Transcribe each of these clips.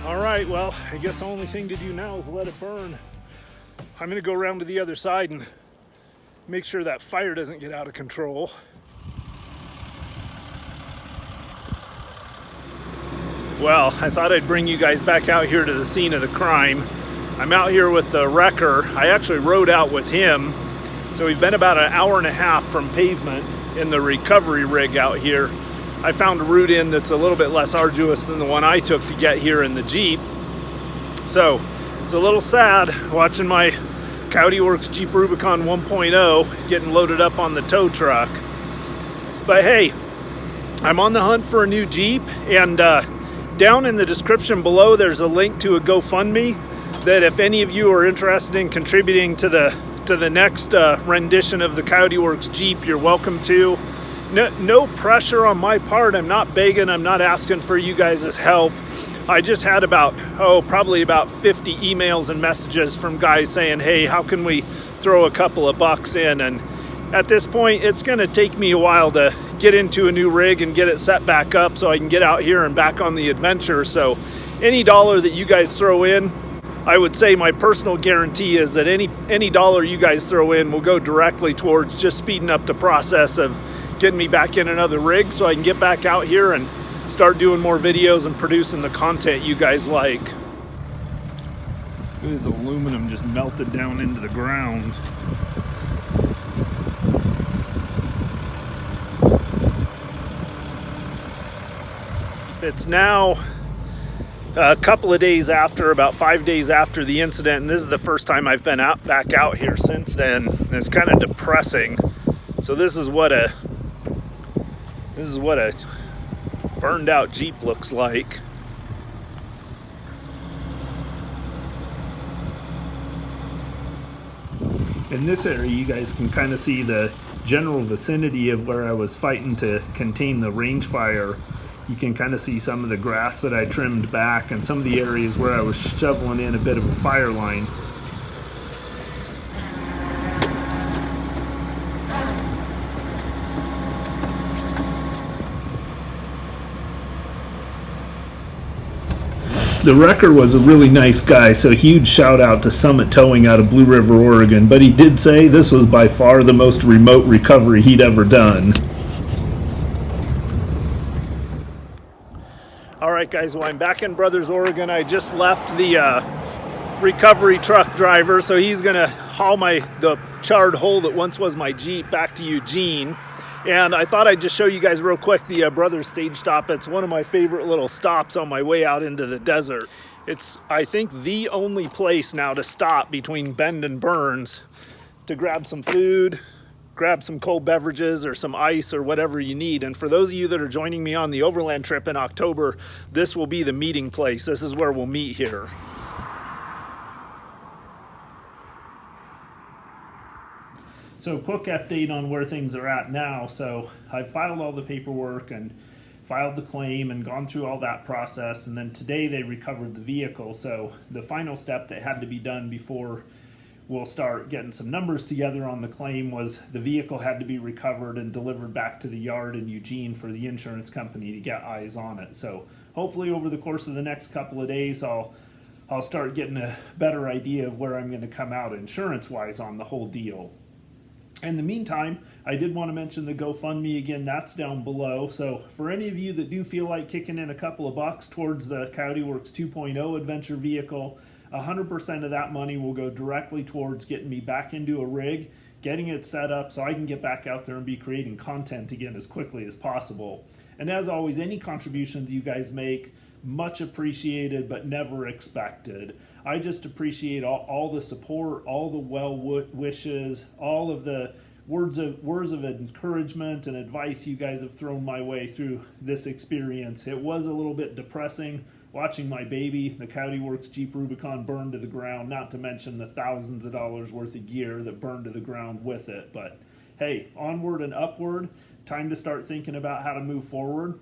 All right, well, I guess the only thing to do now is let it burn. I'm gonna go around to the other side and make sure that fire doesn't get out of control. Well, I thought I'd bring you guys back out here to the scene of the crime. I'm out here with the wrecker. I actually rode out with him. So we've been about an hour and a half from pavement in the recovery rig out here. I found a route in that's a little bit less arduous than the one I took to get here in the Jeep. So it's a little sad watching my Coyote Works Jeep Rubicon 1.0 getting loaded up on the tow truck. But hey, I'm on the hunt for a new Jeep, and down in the description below there's a link to a GoFundMe that if any of you are interested in contributing to the next rendition of the Coyote Works Jeep, you're welcome to. No pressure on my part. I'm not begging, I'm not asking for you guys' help. I just had probably about 50 emails and messages from guys saying, hey, how can we throw a couple of bucks in? And at this point, it's gonna take me a while to get into a new rig and get it set back up so I can get out here and back on the adventure. So any dollar that you guys throw in, I would say my personal guarantee is that any dollar you guys throw in will go directly towards just speeding up the process of getting me back in another rig so I can get back out here and start doing more videos and producing the content you guys like. This aluminum just melted down into the ground. It's now a couple of days after, about 5 days after the incident, and this is the first time I've been back out here since then. And it's kind of depressing. So this is what a burned out Jeep looks like. In this area you guys can kind of see the general vicinity of where I was fighting to contain the range fire. You can kind of see some of the grass that I trimmed back and some of the areas where I was shoveling in a bit of a fire line. The wrecker was a really nice guy, so huge shout out to Summit Towing out of Blue River, Oregon, but he did say this was by far the most remote recovery he'd ever done. Alright guys, well I'm back in Brothers, Oregon. I just left the recovery truck driver, so he's gonna haul the charred hole that once was my Jeep back to Eugene. And I thought I'd just show you guys real quick the Brothers stage stop. It's one of my favorite little stops on my way out into the desert. It's, I think, the only place now to stop between Bend and Burns to grab some food, grab some cold beverages or some ice or whatever you need. And for those of you that are joining me on the overland trip in October, this will be the meeting place. This is where we'll meet here. So quick update on where things are at now. So I filed all the paperwork and filed the claim and gone through all that process, and then today they recovered the vehicle. So the final step that had to be done before we'll start getting some numbers together on the claim was the vehicle had to be recovered and delivered back to the yard in Eugene for the insurance company to get eyes on it. So hopefully over the course of the next couple of days I'll start getting a better idea of where I'm going to come out insurance-wise on the whole deal. In the meantime, I did want to mention the GoFundMe again. That's down below. So for any of you that do feel like kicking in a couple of bucks towards the Coyote Works 2.0 adventure vehicle, 100% of that money will go directly towards getting me back into a rig, getting it set up so I can get back out there and be creating content again as quickly as possible. And as always, any contributions you guys make, much appreciated but never expected. I just appreciate all the support, all the well wishes, all of the words of encouragement and advice you guys have thrown my way through this experience. It was a little bit depressing watching my baby, the Coyote Works Jeep Rubicon, burn to the ground, not to mention the thousands of dollars worth of gear that burned to the ground with it. But hey, onward and upward, time to start thinking about how to move forward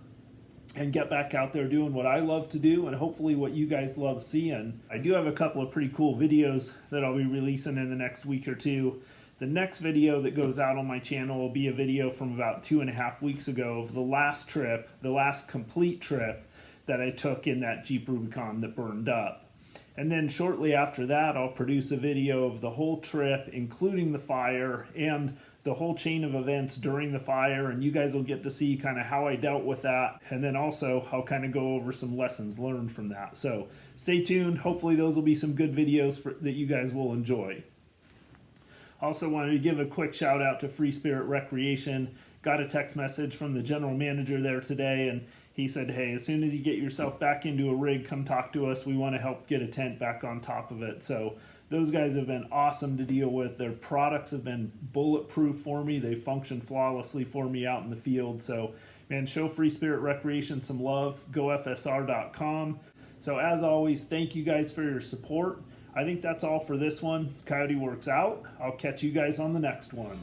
and get back out there doing what I love to do and hopefully what you guys love seeing. I do have a couple of pretty cool videos that I'll be releasing in the next week or two. The next video that goes out on my channel will be a video from about 2.5 weeks ago of the last trip, the last complete trip that I took in that Jeep Rubicon that burned up. And then shortly after that, I'll produce a video of the whole trip, including the fire and the whole chain of events during the fire, and you guys will get to see kind of how I dealt with that. And then also I'll kind of go over some lessons learned from that. So stay tuned. Hopefully those will be some good videos that you guys will enjoy. Also wanted to give a quick shout out to Free Spirit Recreation. Got a text message from the general manager there today, and he said, hey, as soon as you get yourself back into a rig, come talk to us. We want to help get a tent back on top of it. So those guys have been awesome to deal with. Their products have been bulletproof for me. They function flawlessly for me out in the field. So, man, show Free Spirit Recreation some love. GoFSR.com. So, as always, thank you guys for your support. I think that's all for this one. Coyote Works out. I'll catch you guys on the next one.